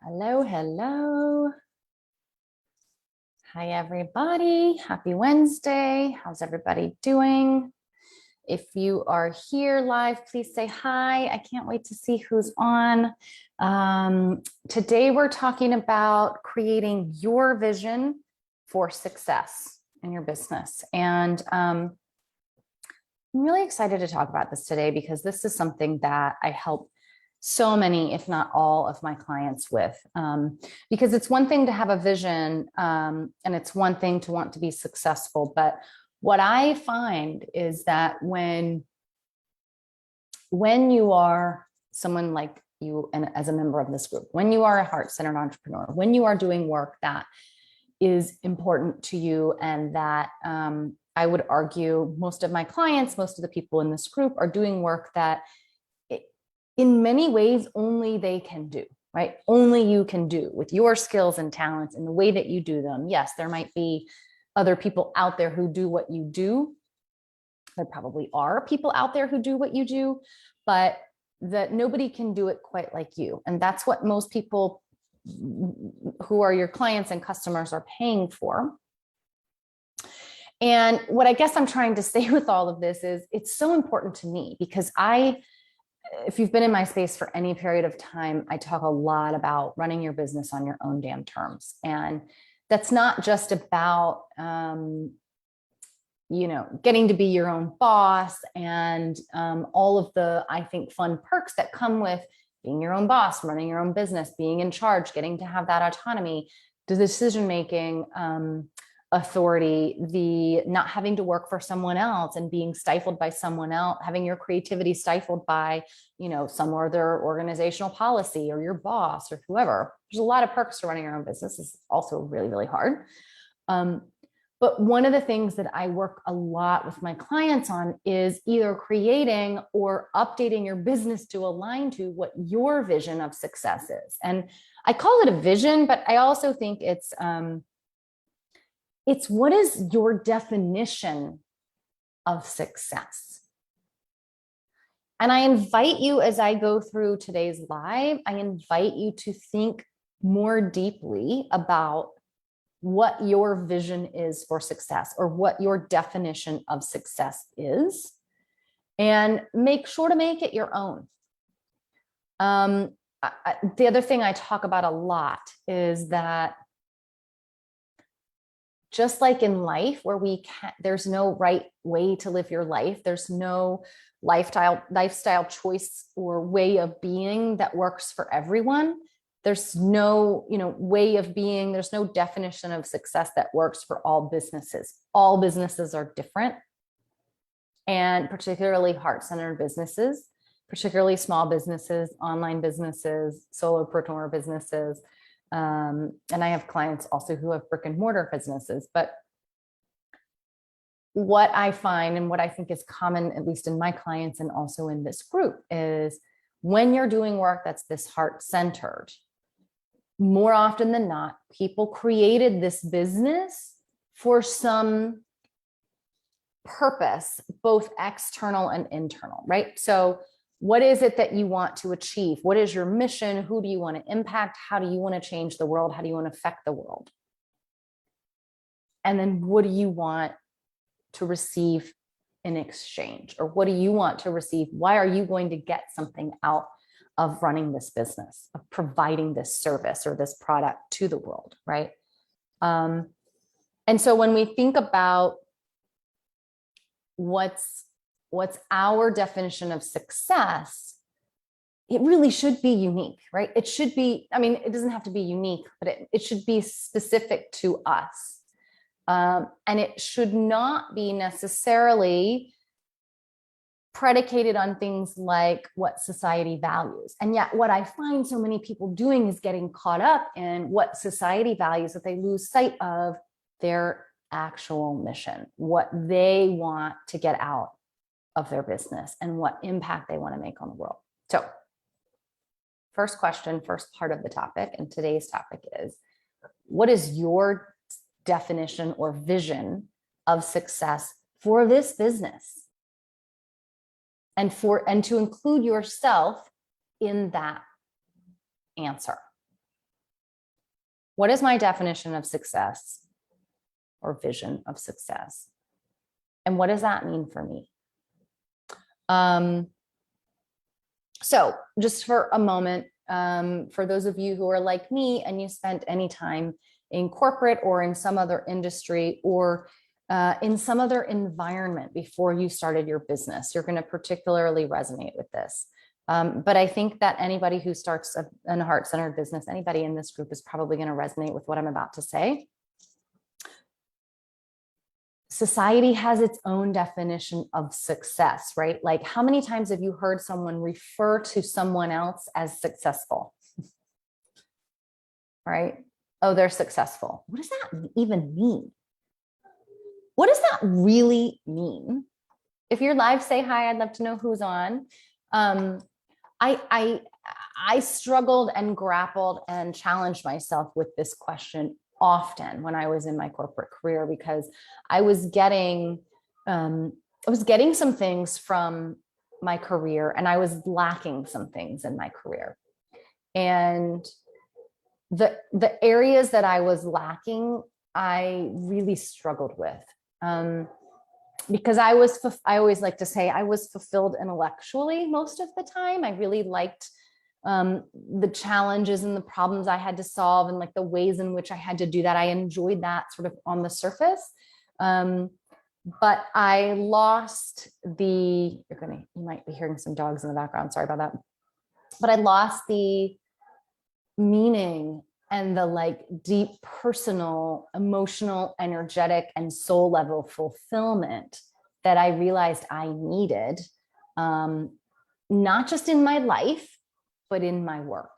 Hello, hello. Hi, everybody. Happy Wednesday. How's everybody doing? If you are here live, please say hi. I can't wait to see who's on. Today, we're talking about creating your vision for success in your business. And I'm really excited to talk about this today because this is something that I help so many, if not all, of my clients with, because it's one thing to have a vision, and it's one thing to want to be successful. But what I find is that when you are someone like you, and as a member of this group, when you are a heart-centered entrepreneur, when you are doing work that is important to you, and that I would argue most of my clients, most of the people in this group are doing work that in many ways, only they can do, right? Only you can do with your skills and talents and the way that you do them. Yes, there might be other people out there who do what you do. There probably are people out there who do what you do, but that nobody can do it quite like you. And that's what most people who are your clients and customers are paying for. And what I guess I'm trying to say with all of this is it's so important to me because if you've been in my space for any period of time, I talk a lot about running your business on your own damn terms. And that's not just about, getting to be your own boss and all of the, I think, fun perks that come with being your own boss, running your own business, being in charge, getting to have that autonomy, the decision-making authority, the not having to work for someone else and being stifled by someone else, having your creativity stifled by, some other organizational policy or your boss or whoever. There's a lot of perks to running your own business. It's also really, really hard. But one of the things that I work a lot with my clients on is either creating or updating your business to align to what your vision of success is. And I call it a vision, but I also think it's what is your definition of success? And I invite you, as I go through today's live, I invite you to think more deeply about what your vision is for success or what your definition of success is, and make sure to make it your own. The other thing I talk about a lot is that just like in life, where there's no right way to live your life. There's no lifestyle choice or way of being that works for everyone. There's no, way of being. There's no definition of success that works for all businesses. All businesses are different, and particularly heart-centered businesses, particularly small businesses, online businesses, solopreneur businesses. And I have clients also who have brick and mortar businesses. But what I find and what I think is common, at least in my clients and also in this group, is when you're doing work that's this heart-centered, more often than not, people created this business for some purpose, both external and internal, right? So what is it that you want to achieve? What is your mission? Who do you want to impact? How do you want to change the world? How do you want to affect the world? And then what do you want to receive in exchange? Or what do you want to receive? Why are you going to get something out of running this business, of providing this service or this product to the world, right? And so when we think about what's our definition of success, it really should be unique, right? It should be, it doesn't have to be unique, but it should be specific to us. And it should not be necessarily predicated on things like what society values. And yet what I find so many people doing is getting caught up in what society values, that they lose sight of their actual mission, what they want to get out of their business and what impact they want to make on the world. So first question, first part of the topic, and today's topic is, what is your definition or vision of success for this business? And to include yourself in that answer. What is my definition of success or vision of success? And what does that mean for me? So just for a moment, for those of you who are like me and you spent any time in corporate or in some other industry or in some other environment before you started your business, you're going to particularly resonate with this. But I think that anybody who starts a heart-centered business, anybody in this group is probably going to resonate with what I'm about to say. Society has its own definition of success, right? Like, how many times have you heard someone refer to someone else as successful? Right? Oh, they're successful. What does that even mean? What does that really mean? If you're live, say hi. I'd love to know who's on. I struggled and grappled and challenged myself with this question often when I was in my corporate career, because I was getting some things from my career and I was lacking some things in my career. And the areas that I was lacking, I really struggled with. Because I always like to say I was fulfilled intellectually most of the time. I really liked the challenges and the problems I had to solve and like the ways in which I had to do that. I enjoyed that sort of on the surface. But I lost you might be hearing some dogs in the background. Sorry about that. But I lost the meaning and the like deep personal, emotional, energetic, and soul level fulfillment that I realized I needed, not just in my life, but in my work.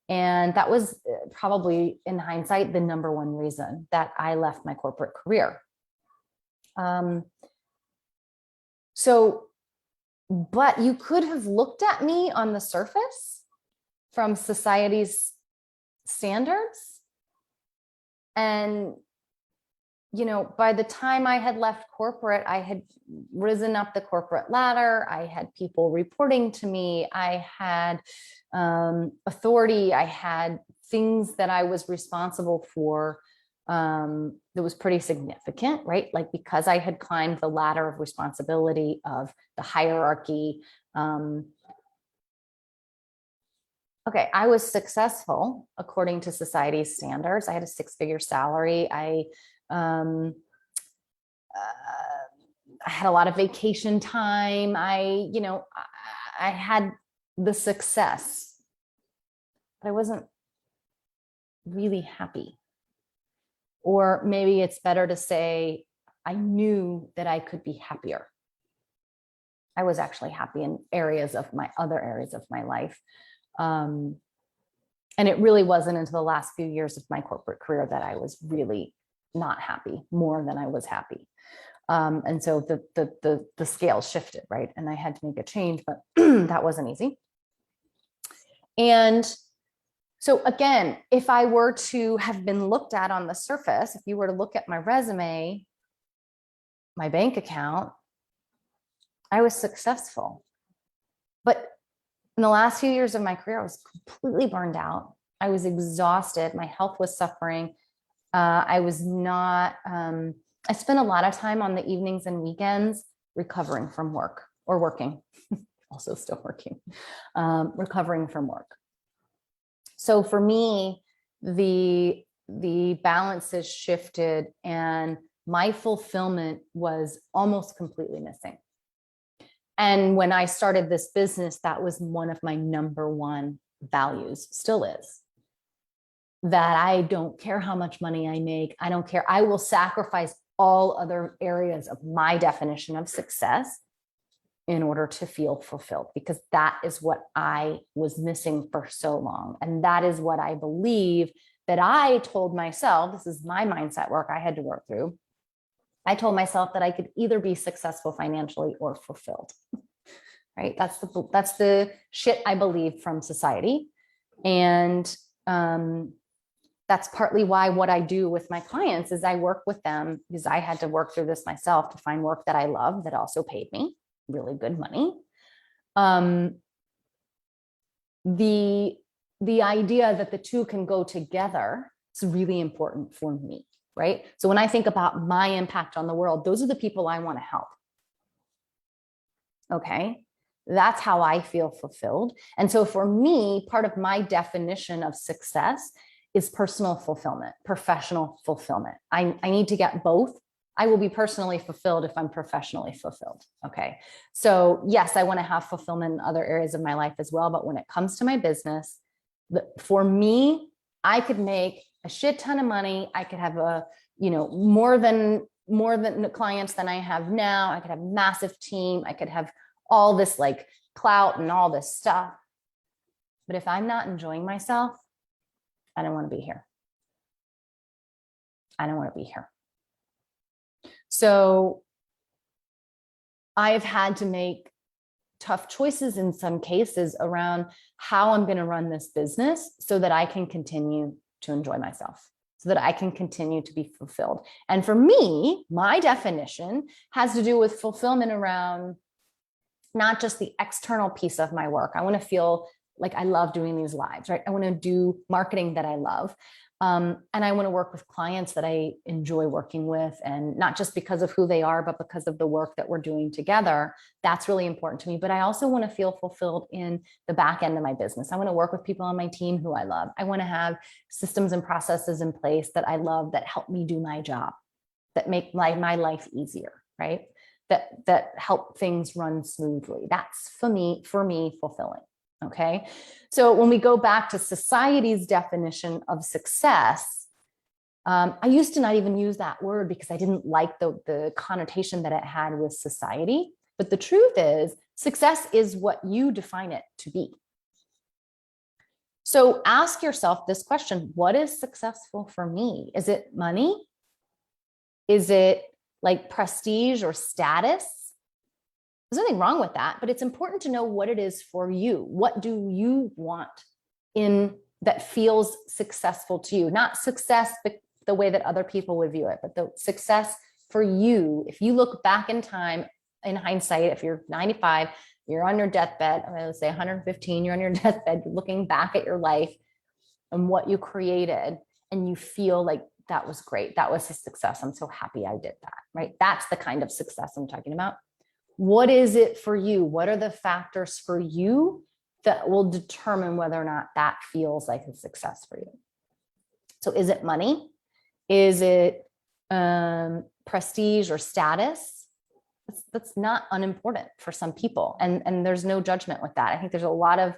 And that was probably, in hindsight, the number one reason that I left my corporate career. But you could have looked at me on the surface from society's standards. And, you know, by the time I had left corporate, I had risen up the corporate ladder. I had people reporting to me. I had authority. I had things that I was responsible for that was pretty significant, right? Like, because I had climbed the ladder of responsibility of the hierarchy. Okay, I was successful according to society's standards. I had a 6-figure salary. I had a lot of vacation time. I had the success, but I wasn't really happy. Or maybe it's better to say, I knew that I could be happier. I was actually happy in other areas of my life. And it really wasn't until the last few years of my corporate career that I was really not happy more than I was happy. And so the scale shifted, right? And I had to make a change, but that wasn't easy. And so again, if I were to have been looked at on the surface, if you were to look at my resume, my bank account, I was successful. But in the last few years of my career, I was completely burned out. I was exhausted. My health was suffering. I spent a lot of time on the evenings and weekends recovering from work or working, also still working, recovering from work. So for me, the balances shifted and my fulfillment was almost completely missing. And when I started this business, that was one of my number one values, still is, that I don't care how much money I make. I don't care. I will sacrifice all other areas of my definition of success in order to feel fulfilled, because that is what I was missing for so long. And that is what I believe that I told myself, this is my mindset work I had to work through. I told myself that I could either be successful financially or fulfilled, right? That's the shit I believe from society. And that's partly why what I do with my clients is I work with them, because I had to work through this myself to find work that I love that also paid me really good money. The idea that the two can go together It's really important for me, right? So when I think about my impact on the world, those are the people I want to help. Okay. That's how I feel fulfilled. And so for me, part of my definition of success is personal fulfillment, professional fulfillment. I need to get both. I will be personally fulfilled if I'm professionally fulfilled. Okay. So yes, I want to have fulfillment in other areas of my life as well. But when it comes to my business, for me, I could make a shit ton of money. I could have more than clients than I have now. I could have a massive team. I could have all this like clout and all this stuff. But if I'm not enjoying myself, I don't want to be here. I don't want to be here. So I've had to make tough choices in some cases around how I'm going to run this business so that I can continue to enjoy myself, so that I can continue to be fulfilled. And for me, my definition has to do with fulfillment around not just the external piece of my work. I want to feel like I love doing these lives, right? I want to do marketing that I love. And I want to work with clients that I enjoy working with, and not just because of who they are, but because of the work that we're doing together. That's really important to me. But I also want to feel fulfilled in the back end of my business. I want to work with people on my team who I love. I want to have systems and processes in place that I love, that help me do my job, that make my life easier, right? That help things run smoothly. That's for me fulfilling. Okay. So when we go back to society's definition of success, I used to not even use that word because I didn't like the connotation that it had with society. But the truth is, success is what you define it to be. So ask yourself this question: what is successful for me? Is it money? Is it like prestige or status? There's nothing wrong with that, but it's important to know what it is for you. What do you want in that feels successful to you? Not success the way that other people would view it, but the success for you. If you look back in time, in hindsight, if you're 95, you're on your deathbed, let's say 115, you're on your deathbed, you're looking back at your life and what you created, and you feel like that was great. That was a success. I'm so happy I did that, right? That's the kind of success I'm talking about. What is it for you? What are the factors for you that will determine whether or not that feels like a success for you? So is it money? Is it prestige or status? That's not unimportant for some people. And there's no judgment with that. I think there's a lot of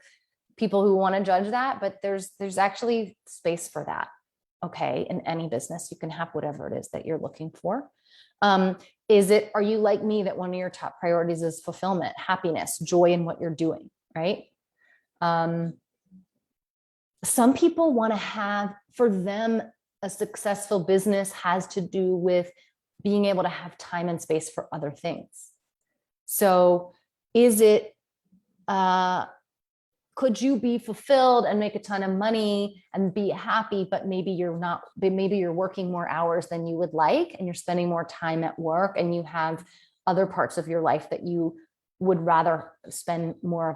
people who want to judge that, but there's actually space for that. Okay. In any business, you can have whatever it is that you're looking for. Are you like me, that one of your top priorities is fulfillment, happiness, joy in what you're doing, right? Some people want to have, for them, a successful business has to do with being able to have time and space for other things. So is it, could you be fulfilled and make a ton of money and be happy, but maybe you're not, maybe you're working more hours than you would like, and you're spending more time at work, and you have other parts of your life that you would rather spend more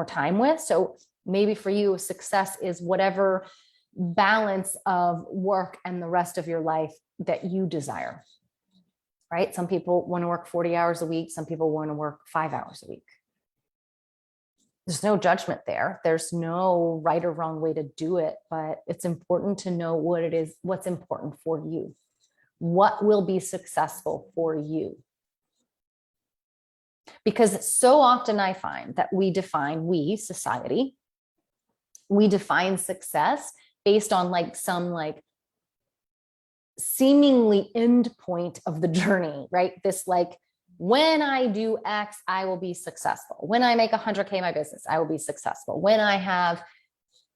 time with. So maybe for you, success is whatever balance of work and the rest of your life that you desire, right? Some people want to work 40 hours a week. Some people want to work 5 hours a week. There's no judgment there. There's no right or wrong way to do it, but it's important to know what it is, what's important for you. What will be successful for you? Because so often I find that society, we define success based on some seemingly end point of the journey, right? This when I do X, I will be successful. When I make 100K in my business, I will be successful. When I have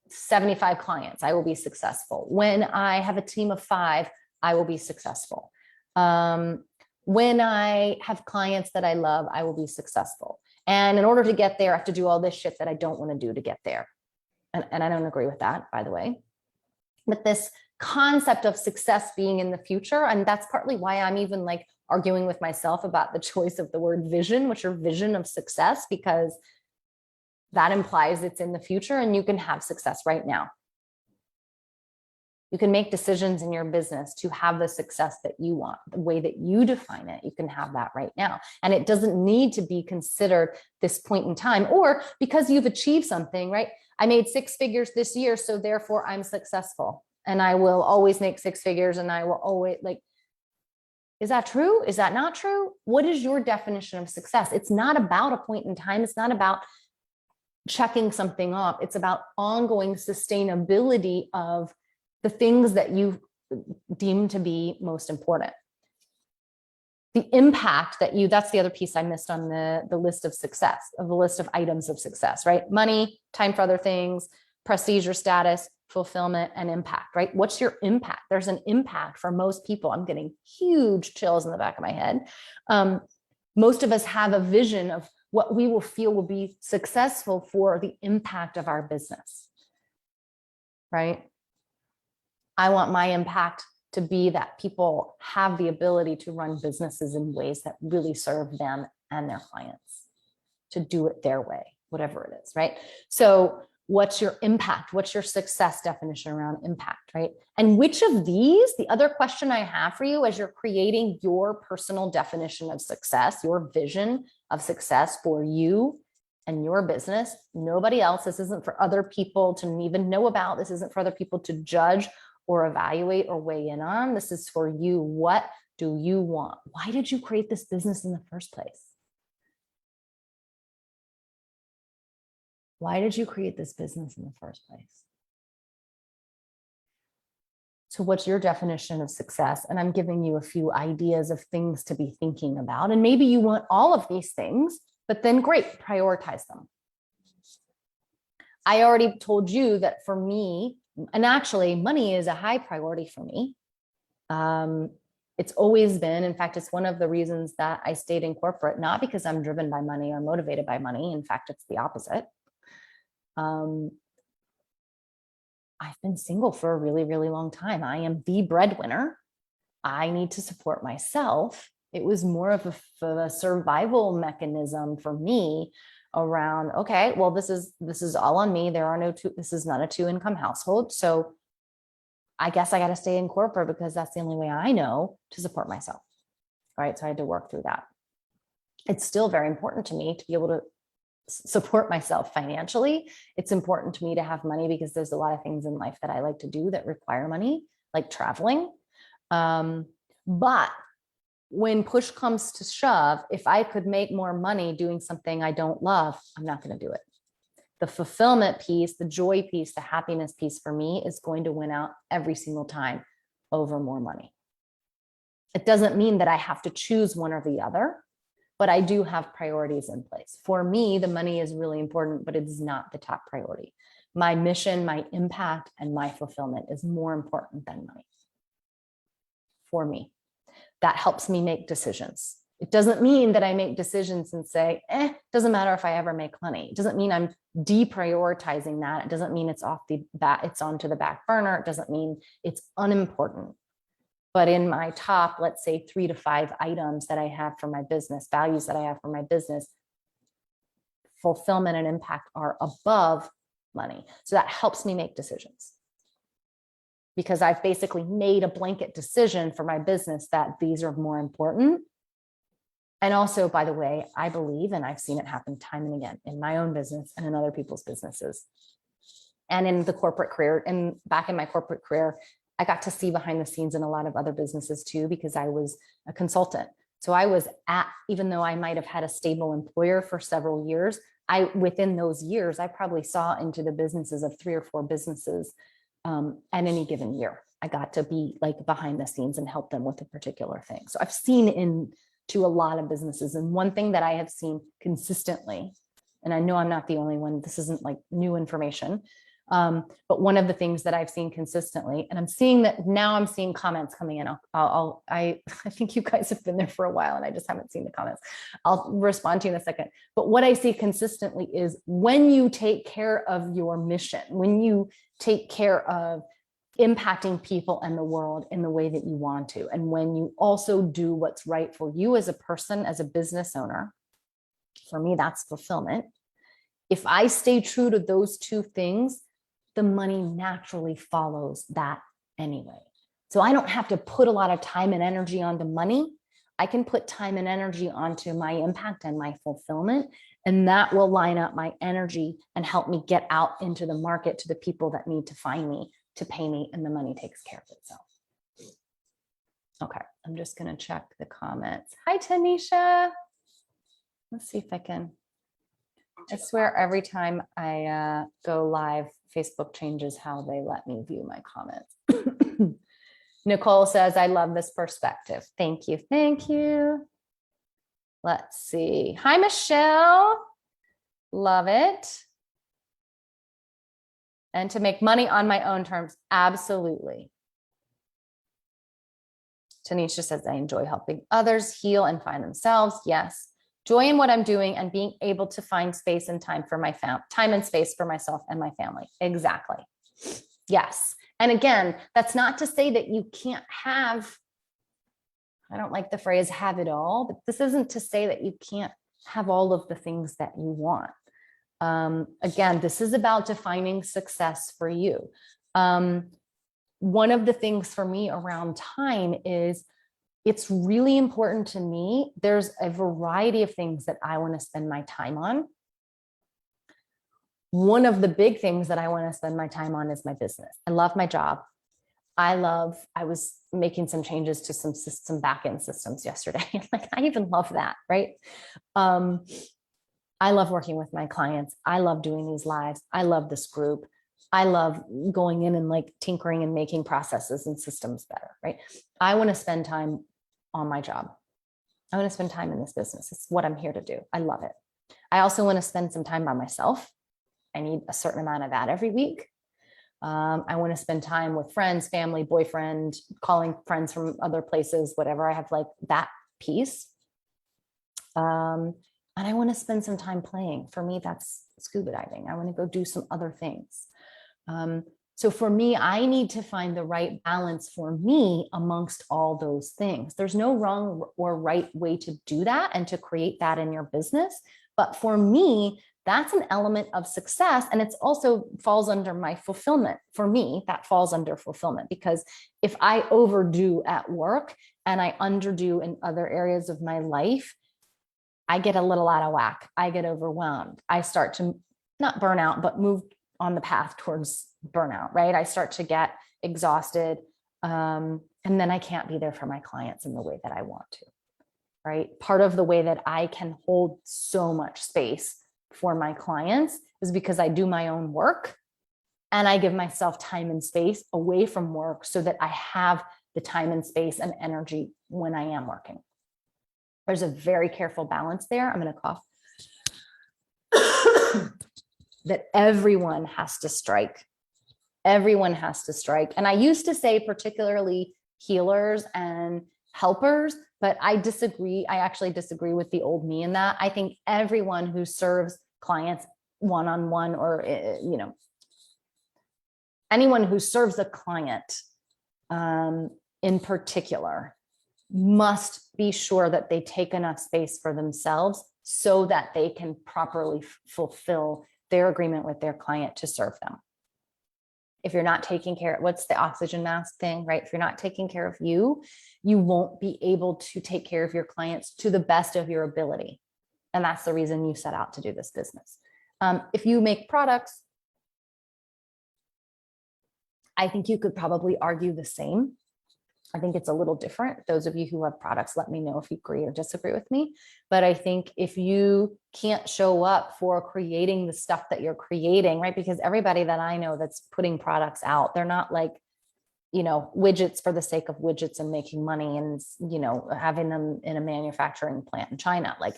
75 clients, I will be successful. When I have a team of 5, I will be successful. When I have clients that I love, I will be successful. And in order to get there, I have to do all this shit that I don't want to do to get there. And I don't agree with that, by the way. But this concept of success being in the future, and that's partly why I'm even arguing with myself about the choice of the word vision, which are vision of success, because that implies it's in the future and you can have success right now. You can make decisions in your business to have the success that you want, the way that you define it. You can have that right now. And it doesn't need to be considered this point in time, or because you've achieved something, right? I made 6 figures this year, so therefore I'm successful and I will always make 6 figures and I will always like, is that true? Is that not true? What is your definition of success? It's not about a point in time. It's not about checking something off. It's about ongoing sustainability of the things that you deem to be most important. The impact that that's the other piece I missed on the list of success, of the list of items of success, right? Money, time for other things, prestige or status, fulfillment, and impact, right? What's your impact? There's an impact for most people. I'm getting huge chills in the back of my head. Most of us have a vision of what we will feel will be successful for the impact of our business, right? I want my impact to be that people have the ability to run businesses in ways that really serve them and their clients, to do it their way, whatever it is, right? So what's your impact? What's your success definition around impact, right? And which of these, the other question I have for you as you're creating your personal definition of success, your vision of success for you and your business, nobody else, this isn't for other people to even know about, this isn't for other people to judge or evaluate or weigh in on. This is for you. What do you want? Why did you create this business in the first place? Why did you create this business in the first place? So what's your definition of success? And I'm giving you a few ideas of things to be thinking about. And maybe you want all of these things, but then great, prioritize them. I already told you that for me, and actually money is a high priority for me. It's always been, in fact, it's one of the reasons that I stayed in corporate, not because I'm driven by money or motivated by money. In fact, it's the opposite. I've been single for a really, really long time. I am the breadwinner. I need to support myself. It was more of a survival mechanism for me around, okay, well, this is all on me. There are no two, this is not a 2-income household. So I guess I got to stay in corporate because that's the only way I know to support myself. All right. So I had to work through that. It's still very important to me to be able to support myself financially. It's important to me to have money because there's a lot of things in life that I like to do that require money, like traveling. But when push comes to shove, if I could make more money doing something I don't love, I'm not going to do it. The fulfillment piece, the joy piece, the happiness piece for me is going to win out every single time over more money. It doesn't mean that I have to choose one or the other, but I do have priorities in place. For me, the money is really important, but it is not the top priority. My mission, my impact, and my fulfillment is more important than money for me. That helps me make decisions. It doesn't mean that I make decisions and say, doesn't matter if I ever make money. It doesn't mean I'm deprioritizing that. It doesn't mean it's it's onto the back burner. It doesn't mean it's unimportant. But in my top, let's say 3 to 5 items that I have for my business, values that I have for my business, fulfillment and impact are above money. So that helps me make decisions, because I've basically made a blanket decision for my business that these are more important. And also, by the way, I believe, and I've seen it happen time and again in my own business and in other people's businesses and in the corporate career, and back in my corporate career, I got to see behind the scenes in a lot of other businesses too, because I was a consultant. So I was even though I might have had a stable employer for several years, within those years, I probably saw into the businesses of 3 or 4 businesses at any given year. I got to be like behind the scenes and help them with a particular thing. So I've seen into a lot of businesses. And one thing that I have seen consistently, and I know I'm not the only one, this isn't like new information, but one of the things that I've seen consistently, and I'm seeing that now, I'm seeing comments coming in. I think you guys have been there for a while and I just haven't seen the comments. I'll respond to you in a second. But what I see consistently is when you take care of your mission, when you take care of impacting people and the world in the way that you want to, and when you also do what's right for you as a person, as a business owner, for me, that's fulfillment. If I stay true to those 2 things, the money naturally follows that anyway. So I don't have to put a lot of time and energy onto money. I can put time and energy onto my impact and my fulfillment, and that will line up my energy and help me get out into the market to the people that need to find me, to pay me, and the money takes care of itself. Okay, I'm just going to check the comments. Hi, Tanisha. Let's see if I can. I swear every time I go live, Facebook changes how they let me view my comments. Nicole says, I love this perspective. Thank you. Thank you. Let's see. Hi, Michelle. Love it. And to make money on my own terms. Absolutely. Tanisha says, I enjoy helping others heal and find themselves. Yes. Joy in what I'm doing and being able to find space and time for my time and space for myself and my family. Exactly. Yes. And again, that's not to say that you can't have, I don't like the phrase have it all, but this isn't to say that you can't have all of the things that you want. Again, this is about defining success for you. One of the things for me around time is it's really important to me. There's a variety of things that I want to spend my time on. One of the big things that I want to spend my time on is my business. I love my job. I was making some changes to some back-end systems yesterday. Like, I even love that, right? I love working with my clients. I love doing these lives. I love this group. I love going in and like tinkering and making processes and systems better, right? I want to spend time on my job. I want to spend time in this business. It's what I'm here to do. I love it. I also want to spend some time by myself. I need a certain amount of that every week. I want to spend time with friends, family, boyfriend, calling friends from other places, whatever. I have like that piece. And I want to spend some time playing. For me, that's scuba diving. I want to go do some other things. So for me, I need to find the right balance for me amongst all those things. There's no wrong or right way to do that and to create that in your business. But for me, that's an element of success. And it's also falls under my fulfillment. For me, that falls under fulfillment, because if I overdo at work and I underdo in other areas of my life, I get a little out of whack. I get overwhelmed. I start to not burn out, but move on the path towards burnout, right? I start to get exhausted. And then I can't be there for my clients in the way that I want to, right? Part of the way that I can hold so much space for my clients is because I do my own work and I give myself time and space away from work so that I have the time and space and energy when I am working. There's a very careful balance there. I'm going to cough. That everyone has to strike. Everyone has to strike. And I used to say particularly healers and helpers, but I disagree. I actually disagree with the old me in that. I think everyone who serves clients one-on-one, or, anyone who serves a client in particular must be sure that they take enough space for themselves so that they can properly fulfill their agreement with their client to serve them. If you're not taking care, what's the oxygen mask thing, right? If you're not taking care of you, you won't be able to take care of your clients to the best of your ability. And that's the reason you set out to do this business. If you make products, I think you could probably argue the same. I think it's a little different. Those of you who have products, let me know if you agree or disagree with me. But I think if you can't show up for creating the stuff that you're creating, right? Because everybody that I know that's putting products out, they're not like, widgets for the sake of widgets and making money and, having them in a manufacturing plant in China. Like,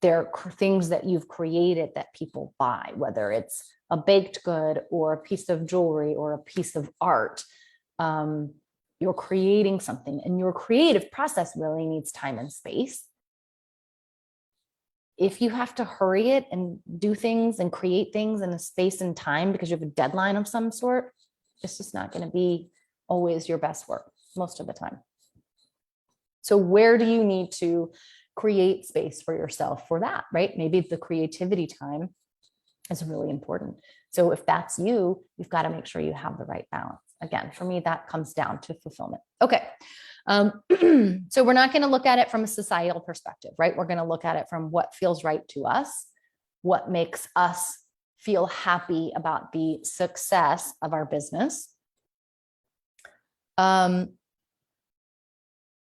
they're things that you've created that people buy, whether it's a baked good or a piece of jewelry or a piece of art. You're creating something, and your creative process really needs time and space. If you have to hurry it and do things and create things in a space and time because you have a deadline of some sort, it's just not going to be always your best work most of the time. So where do you need to create space for yourself for that, right? Maybe the creativity time is really important. So if that's you, you've got to make sure you have the right balance. Again, for me, that comes down to fulfillment. Okay. So we're not going to look at it from a societal perspective, right? We're going to look at it from what feels right to us, what makes us feel happy about the success of our business. And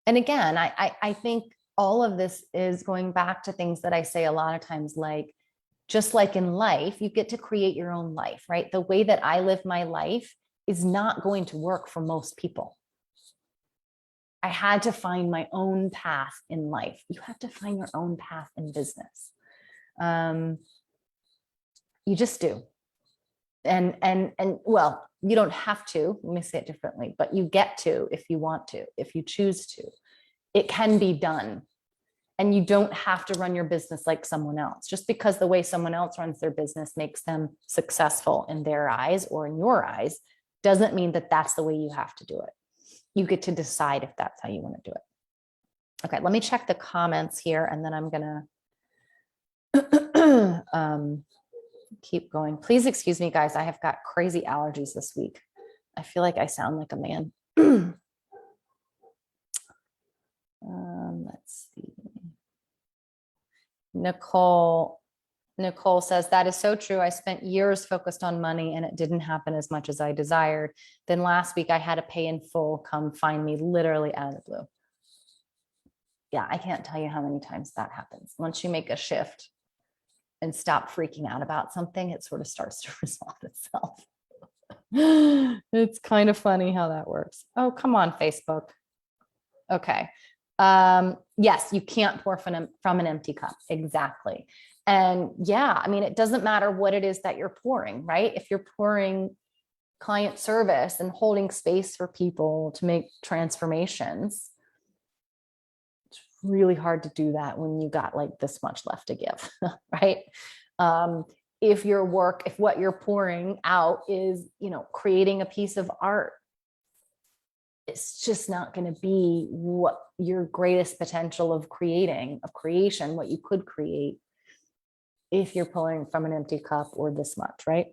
again, I think all of this is going back to things that I say a lot of times, like, just like in life, you get to create your own life, right? The way that I live my life is not going to work for most people. I had to find my own path in life. You have to find your own path in business. You just do. And well, you don't have to, let me say it differently, but you get to if you want to, if you choose to. It can be done. And you don't have to run your business like someone else. Just because the way someone else runs their business makes them successful in their eyes or in your eyes, doesn't mean that that's the way you have to do it. You get to decide if that's how you want to do it. Okay, let me check the comments here, and then I'm gonna keep going. Please excuse me, guys. I have got crazy allergies this week. I feel like I sound like a man. Let's see. Nicole says, that is so true. I spent years focused on money and it didn't happen as much as I desired. Then last week I had to pay in full come find me literally out of the blue. Yeah, I can't tell you how many times that happens. Once you make a shift and stop freaking out about something, it sort of starts to resolve itself. It's kind of funny how that works. Oh, come on, Facebook. Okay. Yes, you can't pour from an empty cup. Exactly. And yeah, I mean, it doesn't matter what it is that you're pouring, right? If you're pouring client service and holding space for people to make transformations, it's really hard to do that when you got like this much left to give, right? If what you're pouring out is, creating a piece of art, it's just not going to be what your greatest potential of creation, what you could create if you're pulling from an empty cup or this much, right?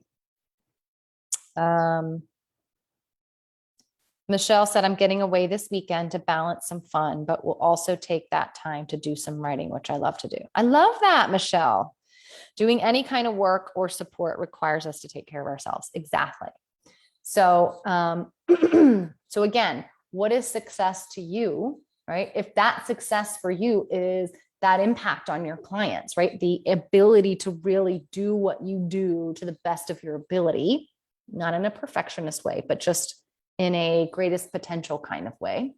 Michelle said, I'm getting away this weekend to balance some fun, but we'll also take that time to do some writing, which I love to do. I love that, Michelle. Doing any kind of work or support requires us to take care of ourselves. Exactly. So, so again, what is success to you, right? If that success for you is that impact on your clients, right? The ability to really do what you do to the best of your ability, not in a perfectionist way, but just in a greatest potential kind of way.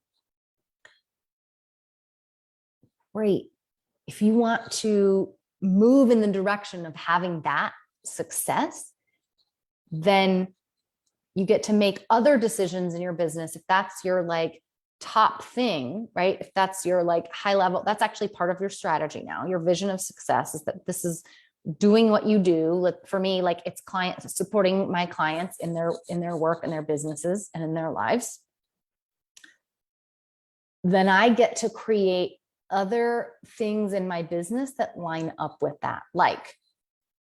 Great. If you want to move in the direction of having that success, then you get to make other decisions in your business. If that's your like top thing, right? If that's your like high level, that's actually part of your strategy now. Your vision of success is that this is doing what you do. For me, like it's supporting my clients in their work and their businesses and in their lives. Then I get to create other things in my business that line up with that. Like,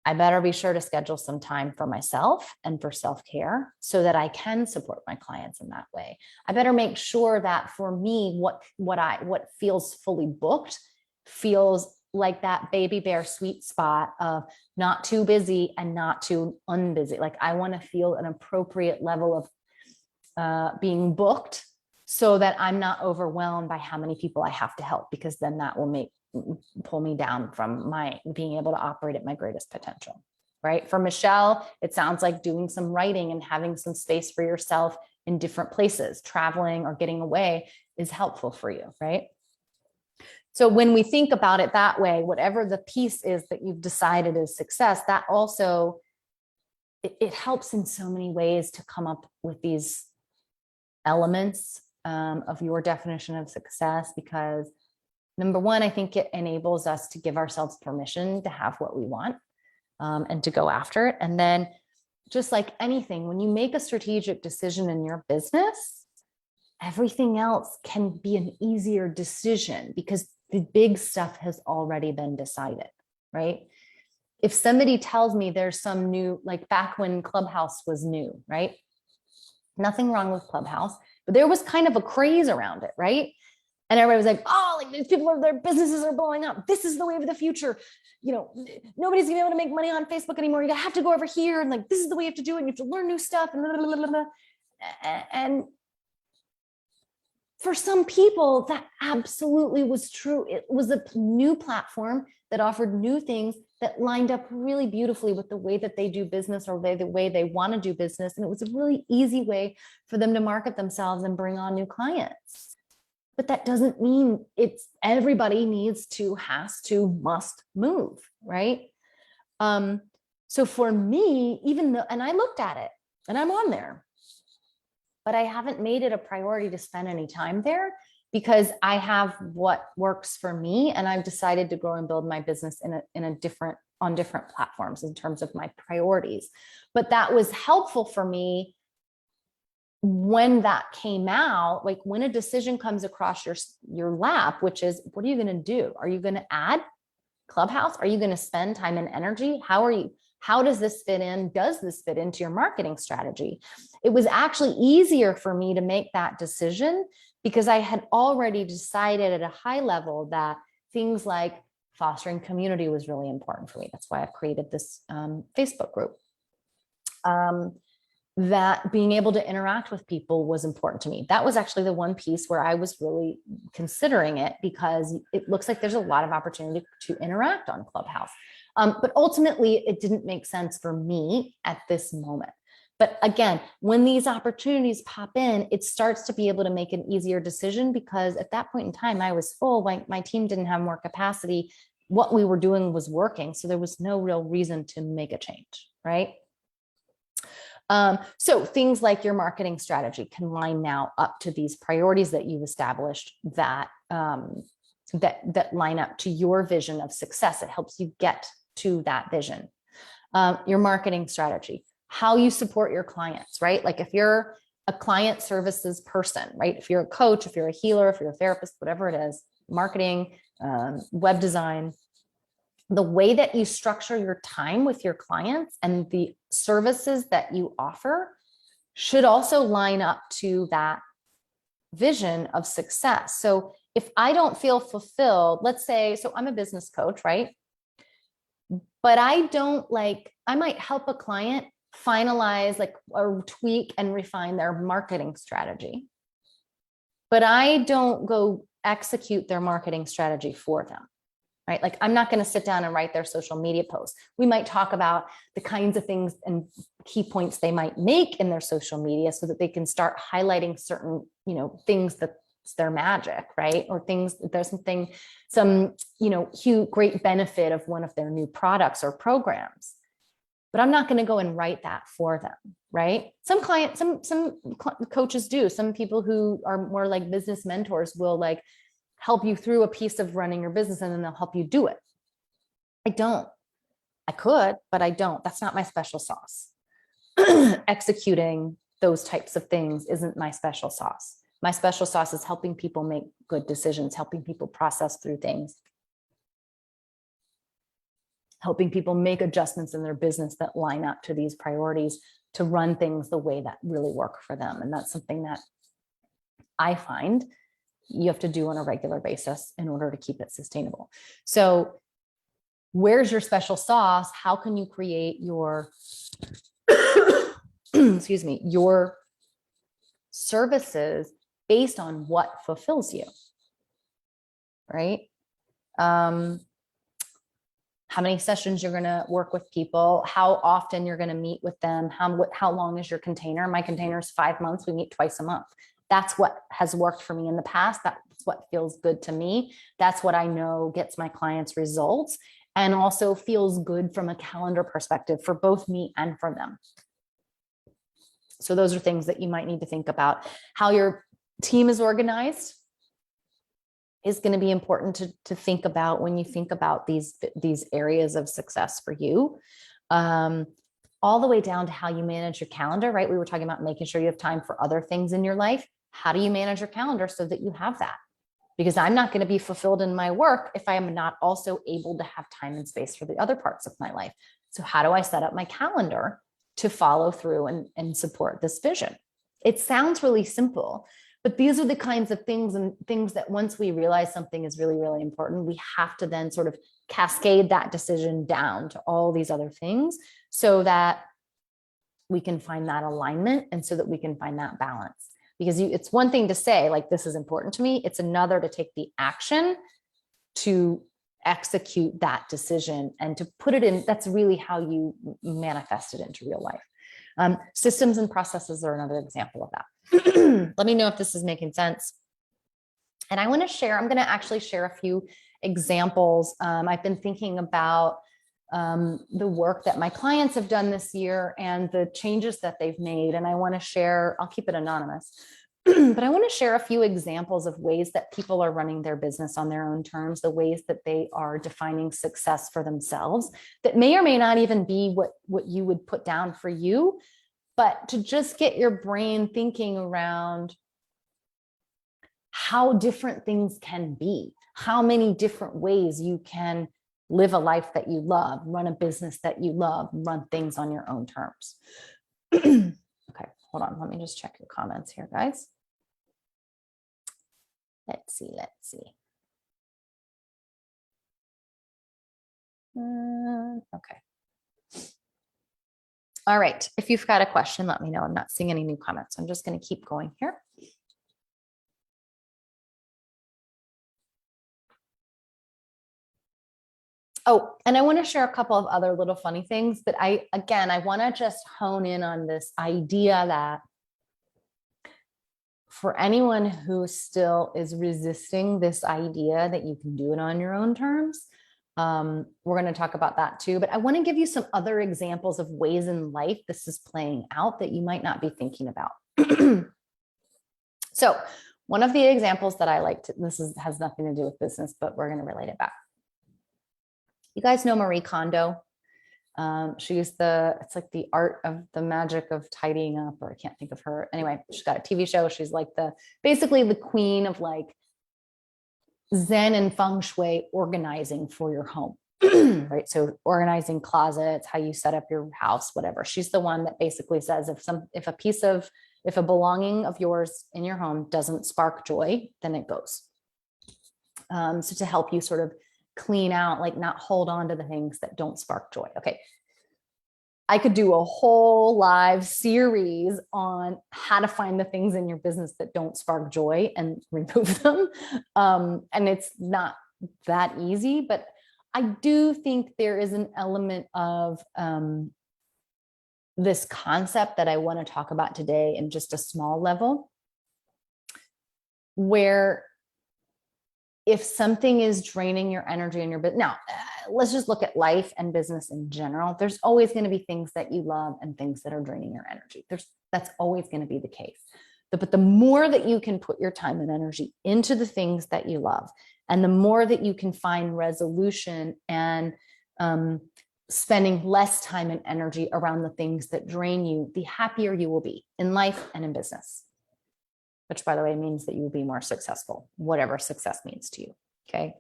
I better be sure to schedule some time for myself and for self-care so that I can support my clients in that way. I better make sure that for me, what feels fully booked feels like that baby bear sweet spot of not too busy and not too unbusy. Like I want to feel an appropriate level of being booked so that I'm not overwhelmed by how many people I have to help, because then that will pull me down from my being able to operate at my greatest potential, right? For Michelle, it sounds like doing some writing and having some space for yourself in different places, traveling or getting away is helpful for you, right? So when we think about it that way, whatever the piece is that you've decided is success, that also, it helps in so many ways to come up with these elements of your definition of success, because number one, I think it enables us to give ourselves permission to have what we want and to go after it. And then just like anything, when you make a strategic decision in your business, everything else can be an easier decision because the big stuff has already been decided, right? If somebody tells me there's some new, like back when Clubhouse was new, right? Nothing wrong with Clubhouse, but there was kind of a craze around it, right? And everybody was like, oh, like these people their businesses are blowing up. This is the way of the future. You know, nobody's gonna be able to make money on Facebook anymore. You have to go over here, and like, this is the way you have to do it. And you have to learn new stuff. And, blah, blah, blah, blah. And for some people, that absolutely was true. It was a new platform that offered new things that lined up really beautifully with the way that they do business or the way they want to do business. And it was a really easy way for them to market themselves and bring on new clients. But that doesn't mean it's everybody needs to, has to, must move, right? So for me, even though, and I looked at it and I'm on there, but I haven't made it a priority to spend any time there because I have what works for me. And I've decided to grow and build my business on different platforms in terms of my priorities. But that was helpful for me when that came out, like when a decision comes across your lap, which is, what are you going to do? Are you going to add Clubhouse? Are you going to spend time and energy? How does this fit in? Does this fit into your marketing strategy? It was actually easier for me to make that decision because I had already decided at a high level that things like fostering community was really important for me. That's why I've created this Facebook group. That being able to interact with people was important to me. That was actually the one piece where I was really considering it because it looks like there's a lot of opportunity to interact on Clubhouse. But ultimately, it didn't make sense for me at this moment. But again, when these opportunities pop in, it starts to be able to make an easier decision because at that point in time, I was full. My team didn't have more capacity. What we were doing was working. So there was no real reason to make a change, right? So things like your marketing strategy can line now up to these priorities that you've established that line up to your vision of success. It helps you get to that vision. Your marketing strategy, how you support your clients, right? Like if you're a client services person, right? If you're a coach, if you're a healer, if you're a therapist, whatever it is, marketing, web design, the way that you structure your time with your clients and the services that you offer should also line up to that vision of success. So if I don't feel fulfilled, let's say, so I'm a business coach, right? But I might help a client finalize like or tweak and refine their marketing strategy, but I don't go execute their marketing strategy for them. Right? Like I'm not going to sit down and write their social media posts. We might talk about the kinds of things and key points they might make in their social media so that they can start highlighting certain, things that's their magic, right? Or things, there's some, huge, great benefit of one of their new products or programs. But I'm not going to go and write that for them, right? Some coaches do. Some people who are more like business mentors will like help you through a piece of running your business and then they'll help you do it. I don't. I could, but I don't. That's not my special sauce. Executing those types of things isn't my special sauce. My special sauce is helping people make good decisions, helping people process through things, helping people make adjustments in their business that line up to these priorities to run things the way that really work for them. And that's something that I find you have to do on a regular basis in order to keep it sustainable. So where's your special sauce? How can you create your, excuse me, your services based on what fulfills you, right? How many sessions you're going to work with people, how often you're going to meet with them, how long is your container? My container is 5 months. We meet twice a month. That's what has worked for me in the past. That's what feels good to me. That's what I know gets my clients results and also feels good from a calendar perspective for both me and for them. So those are things that you might need to think about. How your team is organized is going to be important to think about when you think about these areas of success for you. All the way down to how you manage your calendar, right? We were talking about making sure you have time for other things in your life. How do you manage your calendar so that you have that? Because I'm not going to be fulfilled in my work if I am not also able to have time and space for the other parts of my life. So how do I set up my calendar to follow through and support this vision? It sounds really simple, but these are the kinds of things and things that once we realize something is really, really important, we have to then sort of cascade that decision down to all these other things so that we can find that alignment and so that we can find that balance. Because it's one thing to say, like, this is important to me. It's another to take the action to execute that decision and to put it in. That's really how you manifest it into real life. Systems and processes are another example of that. Let me know if this is making sense. And I'm going to actually share a few examples. I've been thinking about the work that my clients have done this year and the changes that they've made. And I want to share, I'll keep it anonymous, but I want to share a few examples of ways that people are running their business on their own terms, the ways that they are defining success for themselves that may or may not even be what you would put down for you, but to just get your brain thinking around how different things can be, how many different ways you can live a life that you love, run a business that you love, run things on your own terms. Okay, hold on. Let me just check your comments here, guys. Let's see. Okay. All right. If you've got a question, let me know. I'm not seeing any new comments. I'm just going to keep going here. Oh, and I want to share a couple of other little funny things, but I want to just hone in on this idea that for anyone who still is resisting this idea that you can do it on your own terms, we're going to talk about that too, but I want to give you some other examples of ways in life this is playing out that you might not be thinking about. So one of the examples that I like to, has nothing to do with business, but we're going to relate it back. You guys know Marie Kondo. She's it's like the art of the magic of tidying up, or I can't think of her. Anyway, she's got a TV show. She's like basically the queen of like Zen and feng shui organizing for your home, right? So organizing closets, how you set up your house, whatever. She's the one that basically says if a belonging of yours in your home doesn't spark joy, then it goes. So to help you sort of clean out, like not hold on to the things that don't spark joy. Okay. I could do a whole live series on how to find the things in your business that don't spark joy and remove them. And it's not that easy, but I do think there is an element of this concept that I want to talk about today in just a small level, where if something is draining your energy and your business, now let's just look at life and business in general. There's always going to be things that you love and things that are draining your energy. That's always going to be the case. But the more that you can put your time and energy into the things that you love, and the more that you can find resolution and spending less time and energy around the things that drain you, the happier you will be in life and in business. Which, by the way, means that you will be more successful, whatever success means to you. Okay.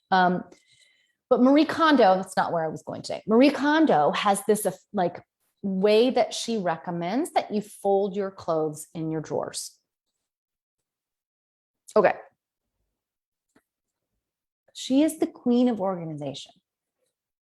But Marie Kondo, that's not where I was going today. Marie Kondo has this like way that she recommends that you fold your clothes in your drawers. Okay. She is the queen of organization.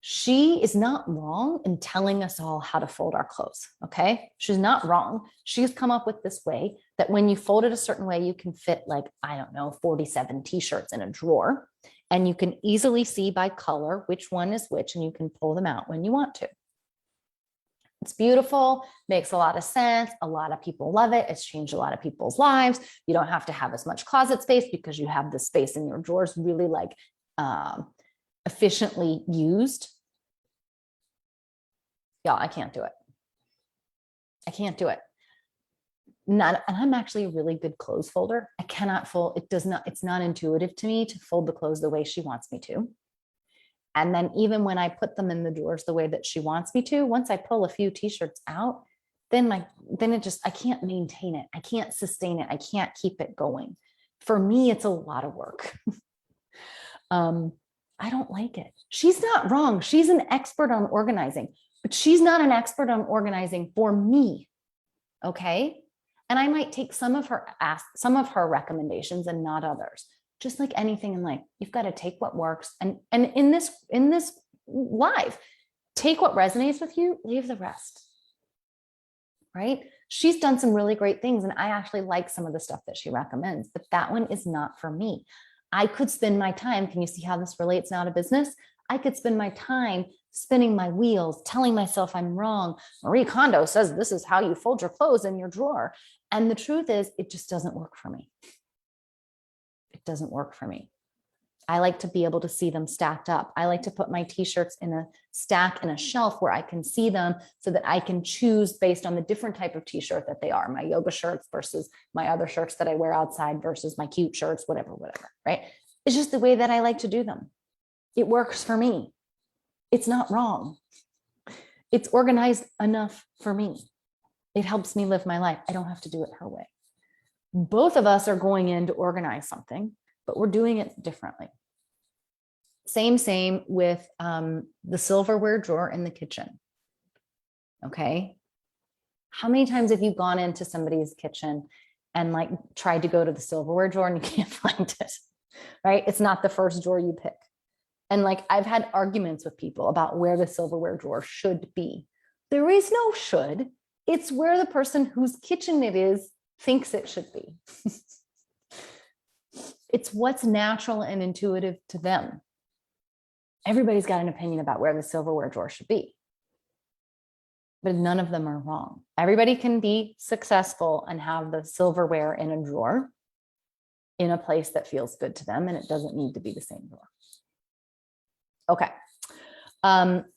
She is not wrong in telling us all how to fold our clothes, okay? She's not wrong. She's come up with this way that when you fold it a certain way, you can fit like, I don't know, 47 t-shirts in a drawer, and you can easily see by color which one is which, and you can pull them out when you want to. It's beautiful, makes a lot of sense. A lot of people love it. It's changed a lot of people's lives. You don't have to have as much closet space because you have the space in your drawers really like efficiently used. Y'all, I can't do it. I can't do it. And I'm actually a really good clothes folder. I cannot fold. It's not intuitive to me to fold the clothes the way she wants me to. And then even when I put them in the drawers the way that she wants me to, once I pull a few t-shirts out, then I can't maintain it. I can't sustain it. I can't keep it going. For me, it's a lot of work. I don't like it. She's not wrong. She's an expert on organizing, but she's not an expert on organizing for me. Okay. And I might take some of her recommendations and not others. Just like anything in life, you've got to take what works. And in this live, take what resonates with you, leave the rest. Right? She's done some really great things, and I actually like some of the stuff that she recommends, but that one is not for me. I could spend my time, can you see how this relates now to business? I could spend my time spinning my wheels, telling myself I'm wrong. Marie Kondo says this is how you fold your clothes in your drawer. And the truth is, it just doesn't work for me. It doesn't work for me. I like to be able to see them stacked up. I like to put my t-shirts in a stack in a shelf where I can see them so that I can choose based on the different type of t-shirt that they are, my yoga shirts versus my other shirts that I wear outside versus my cute shirts, whatever, right? It's just the way that I like to do them. It works for me. It's not wrong. It's organized enough for me. It helps me live my life. I don't have to do it her way. Both of us are going in to organize something, but we're doing it differently. Same with the silverware drawer in the kitchen. Okay. How many times have you gone into somebody's kitchen and like tried to go to the silverware drawer and you can't find it, right? It's not the first drawer you pick. And like, I've had arguments with people about where the silverware drawer should be. There is no should. It's where the person whose kitchen it is thinks it should be. It's what's natural and intuitive to them. Everybody's got an opinion about where the silverware drawer should be, but none of them are wrong. Everybody can be successful and have the silverware in a drawer in a place that feels good to them, and it doesn't need to be the same drawer. Okay.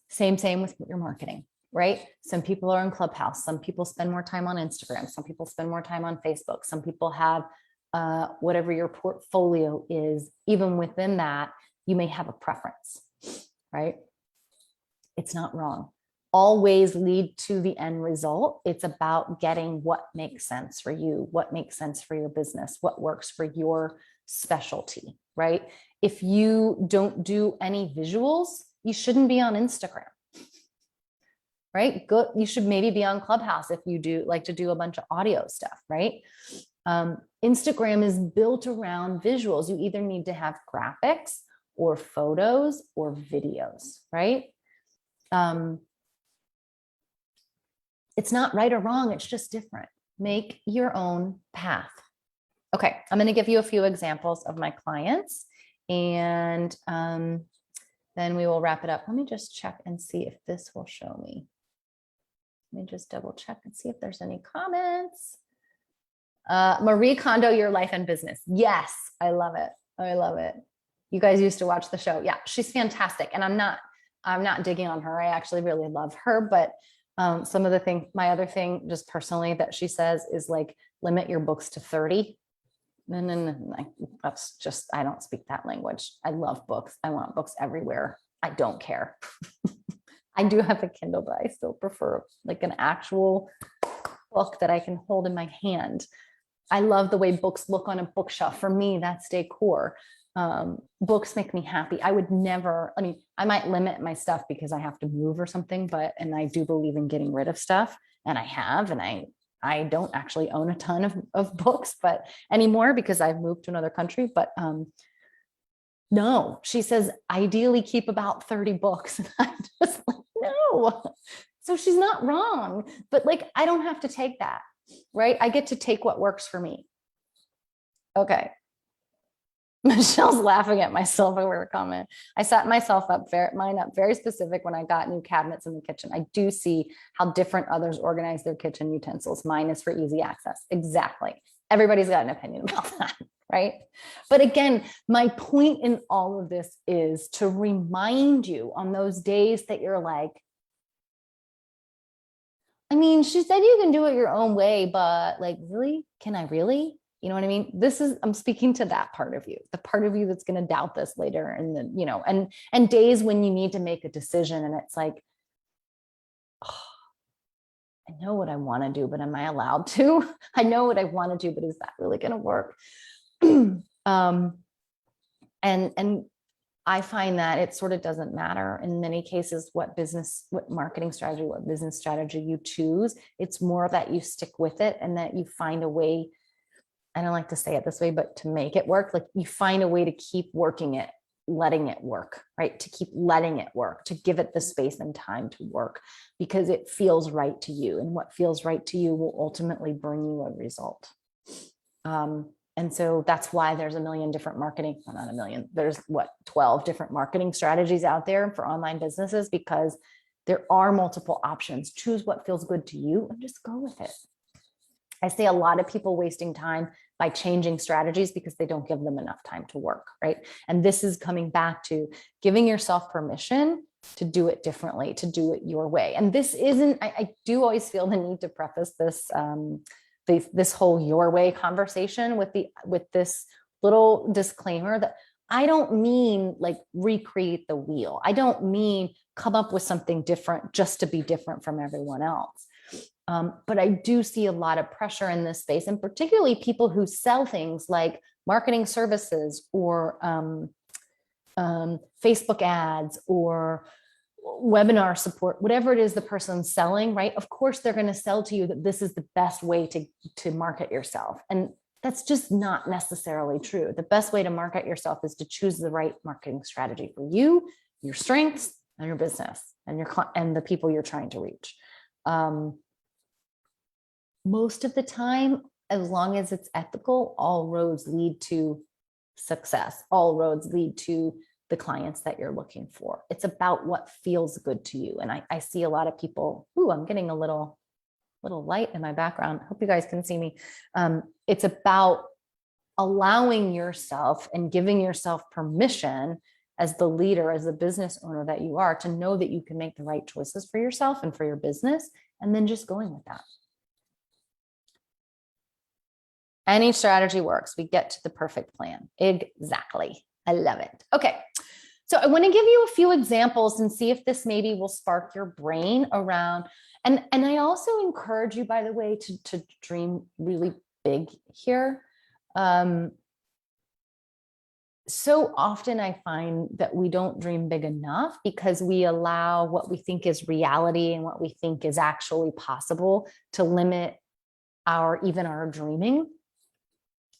Same with your marketing, right? Some people are in Clubhouse. Some people spend more time on Instagram. Some people spend more time on Facebook. Some people have whatever your portfolio is. Even within that, you may have a preference, right? It's not wrong. All ways lead to the end result. It's about getting what makes sense for you, what makes sense for your business, what works for your specialty, right? If you don't do any visuals, you shouldn't be on Instagram, right? Good. You should maybe be on Clubhouse if you do like to do a bunch of audio stuff, right? Instagram is built around visuals. You either need to have graphics or photos or videos, right? It's not right or wrong. It's just different. Make your own path. Okay, I'm going to give you a few examples of my clients, and then we will wrap it up. Let me just check and see if this will show me. Let me just double check and see if there's any comments. Marie Kondo, Your Life and Business. Yes, I love it. I love it. You guys used to watch the show. Yeah, she's fantastic. And I'm not digging on her. I actually really love her. But some of the things, my other thing just personally that she says is like, limit your books to 30. No, that's just, I don't speak that language. I love books. I want books everywhere. I don't care. I do have a Kindle, but I still prefer like an actual book that I can hold in my hand. I love the way books look on a bookshelf. For me, that's decor. Books make me happy. I would never, I mean, I might limit my stuff because I have to move or something, and I do believe in getting rid of stuff, and I have, and I don't actually own a ton of books, but anymore because I've moved to another country, but no, she says, ideally keep about 30 books. And I'm just like, no. So she's not wrong, but like, I don't have to take that, right? I get to take what works for me. Okay. Michelle's laughing at my silverware comment. I set myself up, mine up very specific when I got new cabinets in the kitchen. I do see how different others organize their kitchen utensils. Mine is for easy access. Exactly. Everybody's got an opinion about that, right? But again, my point in all of this is to remind you on those days that you're like, I mean, she said you can do it your own way, but like, really? Can I really? You know what I mean? I'm speaking to that part of you, the part of you that's going to doubt this later. And then, and days when you need to make a decision and it's like, oh, I know what I want to do, but am I allowed to? I know what I want to do, but is that really going to work? And I find that it sort of doesn't matter in many cases what marketing strategy, what business strategy you choose. It's more that you stick with it and that you find a way. I don't like to say it this way, but to make it work, like you find a way to keep working it, letting it work, right? To keep letting it work, to give it the space and time to work because it feels right to you. And what feels right to you will ultimately bring you a result. And so that's why there's a million different marketing, well, not a million, there's 12 different marketing strategies out there for online businesses because there are multiple options. Choose what feels good to you and just go with it. I see a lot of people wasting time by changing strategies because they don't give them enough time to work, right? And this is coming back to giving yourself permission to do it differently, to do it your way. And this isn't, I do always feel the need to preface this, this whole your way conversation with this little disclaimer that I don't mean like recreate the wheel. I don't mean come up with something different just to be different from everyone else. But I do see a lot of pressure in this space, and particularly people who sell things like marketing services or Facebook ads or webinar support, whatever it is the person's selling, right? Of course, they're going to sell to you that this is the best way to market yourself. And that's just not necessarily true. The best way to market yourself is to choose the right marketing strategy for you, your strengths, and your business, and the people you're trying to reach. Most of the time, as long as it's ethical, all roads lead to success. All roads lead to the clients that you're looking for. It's about what feels good to you. And I see a lot of people, I'm getting a little light in my background. Hope you guys can see me. It's about allowing yourself and giving yourself permission as the leader, as the business owner that you are, to know that you can make the right choices for yourself and for your business, and then just going with that. Any strategy works. We get to the perfect plan. Exactly. I love it. Okay. So I want to give you a few examples and see if this maybe will spark your brain around. And I also encourage you, by the way, to dream really big here. So often I find that we don't dream big enough because we allow what we think is reality and what we think is actually possible to limit even our dreaming.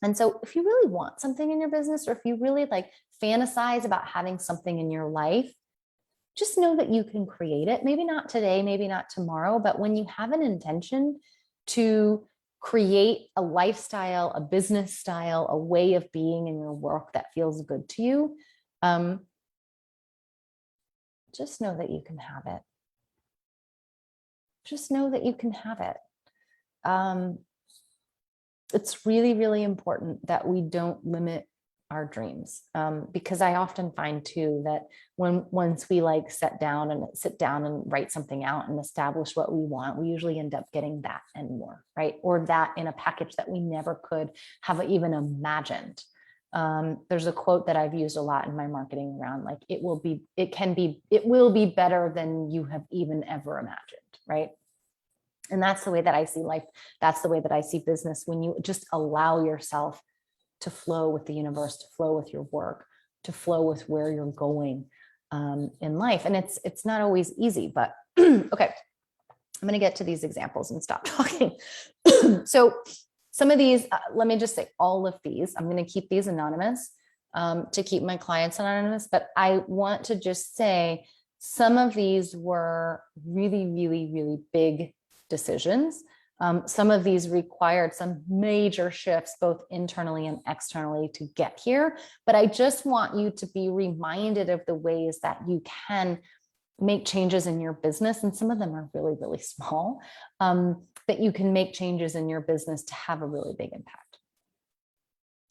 And so if you really want something in your business, or if you really like fantasize about having something in your life, just know that you can create it. Maybe not today, maybe not tomorrow, but when you have an intention to create a lifestyle, a business style, a way of being in your work that feels good to you, just know that you can have it. Just know that you can have it. It's really, really important that we don't limit our dreams, because I often find too that once we like sit down and write something out and establish what we want, we usually end up getting that and more, right? Or that in a package that we never could have even imagined. There's a quote that I've used a lot in my marketing around, like it will be better than you have even ever imagined, right? And that's the way that I see life. That's the way that I see business. When you just allow yourself to flow with the universe, to flow with your work, to flow with where you're going in life. And it's not always easy, but okay. I'm going to get to these examples and stop talking. So some of these, let me just say all of these, I'm going to keep these anonymous to keep my clients anonymous, but I want to just say some of these were really, really, really big decisions. Some of these required some major shifts, both internally and externally, to get here. But I just want you to be reminded of the ways that you can make changes in your business. And some of them are really, really small, that you can make changes in your business to have a really big impact.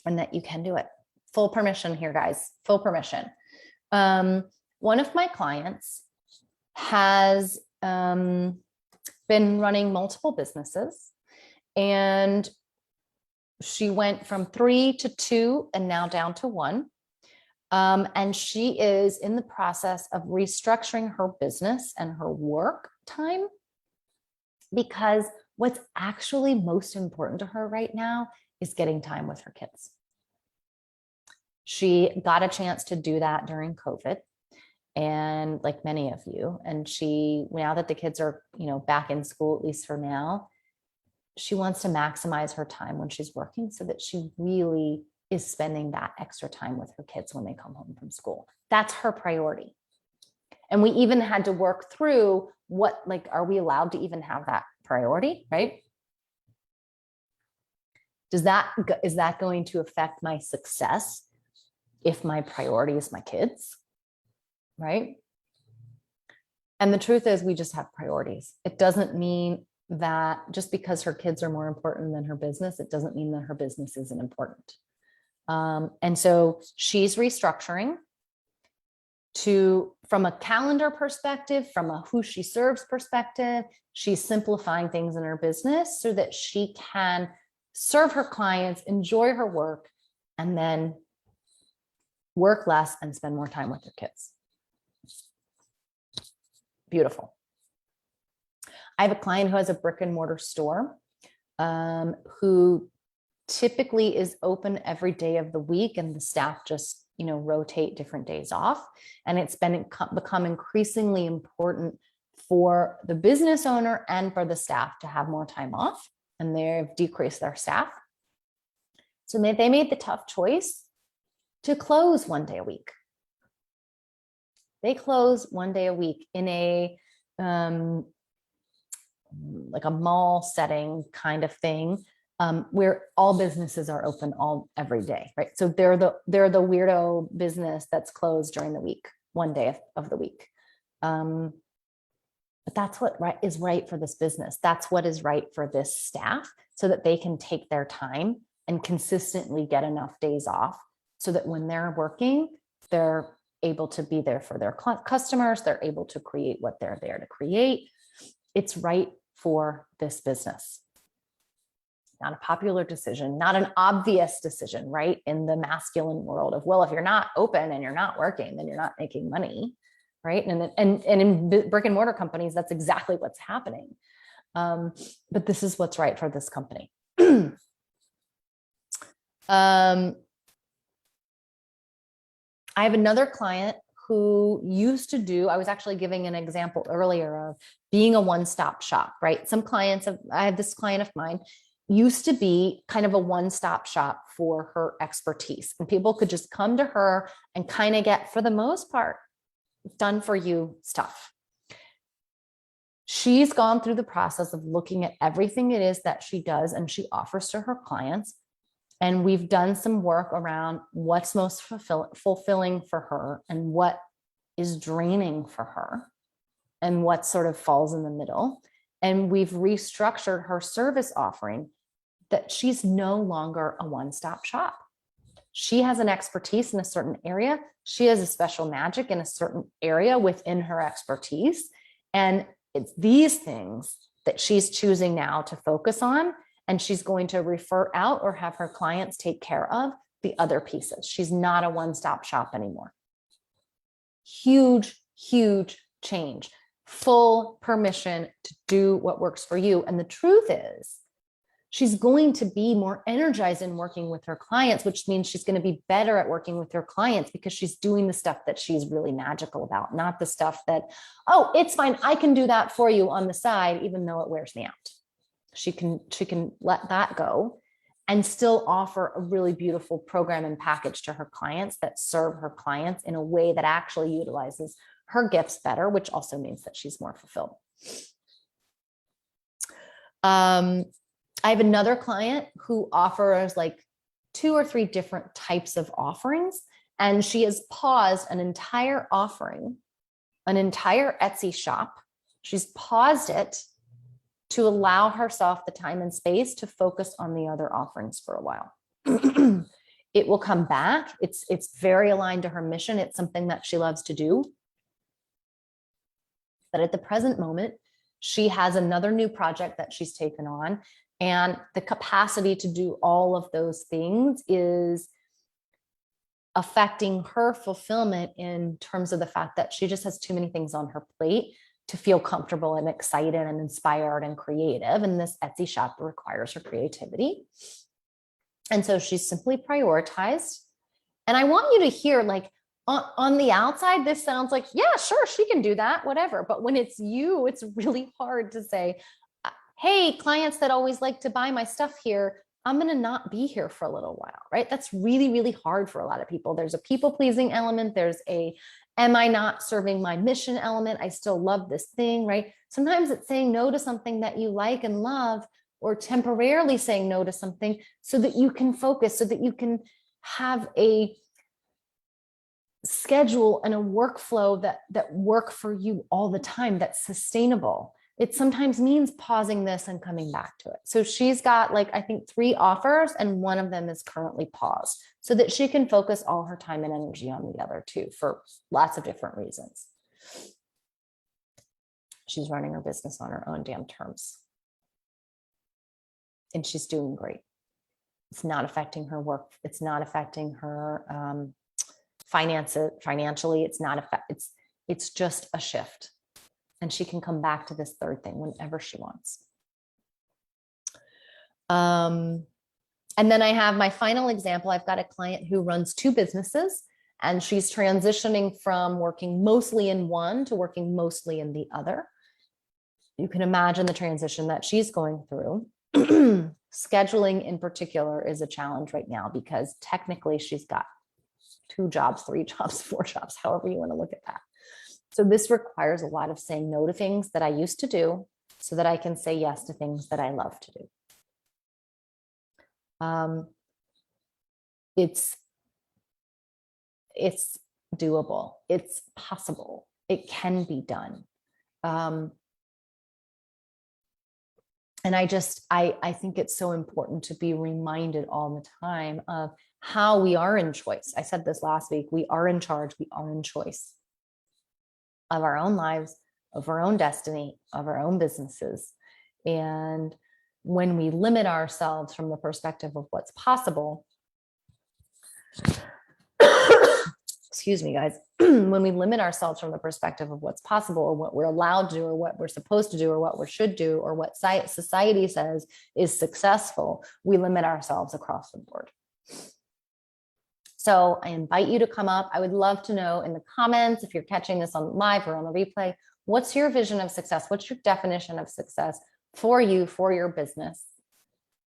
And that you can do it. Full permission here, guys, full permission. One of my clients has been running multiple businesses, and she went from 3 to 2 and now down to 1. And she is in the process of restructuring her business and her work time, because what's actually most important to her right now is getting time with her kids. She got a chance to do that during COVID, and like many of you, and she, now that the kids are, back in school, at least for now, she wants to maximize her time when she's working so that she really is spending that extra time with her kids when they come home from school. That's her priority. And we even had to work through what, like, are we allowed to even have that priority, right? Is that going to affect my success if my priority is my kids, right? And the truth is, we just have priorities. It doesn't mean that just because her kids are more important than her business, it doesn't mean that her business isn't important. And so she's restructuring from a calendar perspective, from a who she serves perspective, she's simplifying things in her business so that she can serve her clients, enjoy her work, and then work less and spend more time with her kids. Beautiful. I have a client who has a brick and mortar store, who typically is open every day of the week, and the staff just, rotate different days off. And it's become increasingly important for the business owner and for the staff to have more time off, and they've decreased their staff. So they made the tough choice to close one day a week. They close one day a week in a like a mall setting kind of thing, where all businesses are open every day, right? So they're the weirdo business that's closed during the week, one day of the week. But that's what is right for this business. That's what is right for this staff, so that they can take their time and consistently get enough days off, so that when they're working, they're able to be there for their customers. They're able to create what they're there to create. It's right for this business. Not a popular decision, not an obvious decision, right? In the masculine world of, well, if you're not open and you're not working, then you're not making money, right? And in brick and mortar companies, that's exactly what's happening. But this is what's right for this company. I have another client who used to do, I was actually giving an example earlier of being a one-stop shop, right? I have this client of mine, used to be kind of a one-stop shop for her expertise. And people could just come to her and kind of get, for the most part, done for you stuff. She's gone through the process of looking at everything it is that she does and she offers to her clients. And we've done some work around what's most fulfilling for her and what is draining for her and what sort of falls in the middle. And we've restructured her service offering that she's no longer a one-stop shop. She has an expertise in a certain area. She has a special magic in a certain area within her expertise. And it's these things that she's choosing now to focus on. And she's going to refer out or have her clients take care of the other pieces. She's not a one-stop shop anymore. Huge, huge change. Full permission to do what works for you. And the truth is, she's going to be more energized in working with her clients, which means she's going to be better at working with her clients because she's doing the stuff that she's really magical about, not the stuff that, oh, it's fine, I can do that for you on the side, even though it wears me out. She can let that go and still offer a really beautiful program and package to her clients that serve her clients in a way that actually utilizes her gifts better, which also means that she's more fulfilled. I have another client who offers like 2 or 3 different types of offerings, and she has paused an entire offering, an entire Etsy shop. She's paused it to allow herself the time and space to focus on the other offerings for a while. It will come back. It's very aligned to her mission. It's something that she loves to do. But at the present moment, she has another new project that she's taken on. And the capacity to do all of those things is affecting her fulfillment in terms of the fact that she just has too many things on her plate to feel comfortable and excited and inspired and creative. And this Etsy shop requires her creativity. And so she's simply prioritized And I want you to hear, like, on the outside, this sounds like, yeah, sure, she can do that, whatever. But when it's you, it's really hard to say, hey, clients that always like to buy my stuff here, I'm going to not be here for a little while, right? That's really, really hard for a lot of people. There's a people pleasing element. There's a, am I not serving my mission element? I still love this thing, right? Sometimes it's saying no to something that you like and love, or temporarily saying no to something so that you can focus, so that you can have a schedule and a workflow that work for you all the time, that's sustainable. It sometimes means pausing this and coming back to it. So she's got, like, I think 3 offers, and one of them is currently paused so that she can focus all her time and energy on the other 2 for lots of different reasons. She's running her business on her own damn terms. And she's doing great. It's not affecting her work. It's not affecting her finances financially. It's not it's just a shift. And she can come back to this 3rd thing whenever she wants. And then I have my final example. I've got a client who runs 2 businesses, and she's transitioning from working mostly in one to working mostly in the other. You can imagine the transition that she's going through. Scheduling in particular is a challenge right now, because technically she's got 2 jobs, 3 jobs, 4 jobs, however you want to look at that. So this requires a lot of saying no to things that I used to do so that I can say yes to things that I love to do. It's doable. It's possible. It can be done. And I think it's so important to be reminded all the time of how we are in choice. I said this last week, we are in charge, we are in choice of our own lives, of our own destiny, of our own businesses. And when we limit ourselves from the perspective of what's possible, excuse me, guys, when we limit ourselves from the perspective of what's possible, or what we're allowed to do, or what we're supposed to do, or what we should do, or what society says is successful, we limit ourselves across the board. So I invite you to come up. I would love to know in the comments, if you're catching this on live or on the replay, what's your vision of success? What's your definition of success for you, for your business?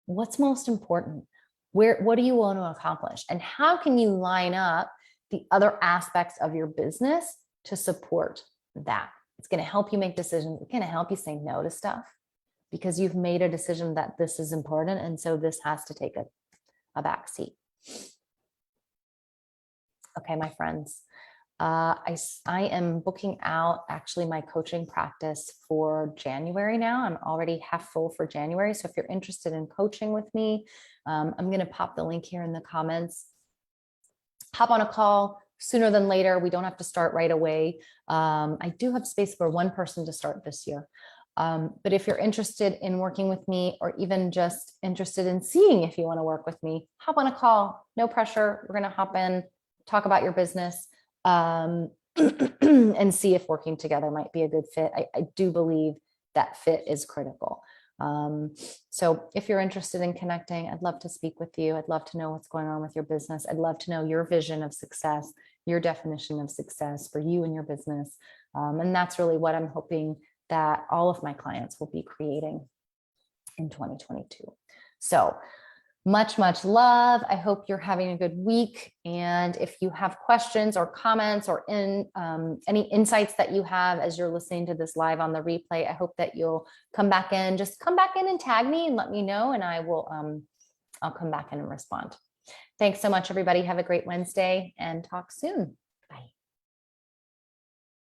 What's most important? What do you want to accomplish? And how can you line up the other aspects of your business to support that? It's going to help you make decisions. It's going to help you say no to stuff, because you've made a decision that this is important. And so this has to take a back seat. Okay, my friends, I am booking out actually my coaching practice for January now. I'm already half full for January. So if you're interested in coaching with me, I'm going to pop the link here in the comments. Hop on a call sooner than later. We don't have to start right away. I do have space for 1 person to start this year. But if you're interested in working with me, or even just interested in seeing if you want to work with me, hop on a call. No pressure. We're going to hop in, talk about your business, and see if working together might be a good fit. I do believe that fit is critical. So if you're interested in connecting, I'd love to speak with you. I'd love to know what's going on with your business. I'd love to know your vision of success, your definition of success for you and your business. And that's really what I'm hoping that all of my clients will be creating in 2022. So much, much love. I hope you're having a good week. And if you have questions or comments, or any insights that you have as you're listening to this live on the replay, I hope that you'll come back in. Just come back in and tag me and let me know, and I will I'll come back in and respond. Thanks so much, everybody. Have a great Wednesday, and talk soon.